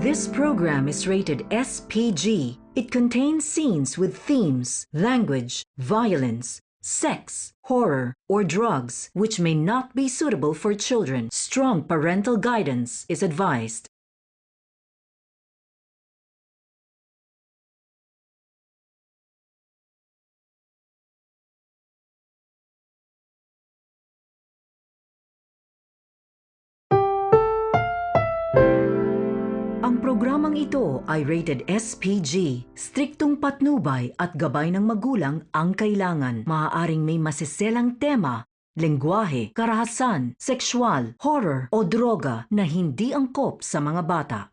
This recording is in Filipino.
This program is rated SPG. It contains scenes with themes, language, violence, sex, horror, or drugs, which may not be suitable for children. Strong parental guidance is advised. Ang programang ito ay rated SPG. Striktong patnubay at gabay ng magulang ang kailangan. Maaaring may masiselang tema, lengguwahe, karahasan, sexual, horror o droga na hindi angkop sa mga bata.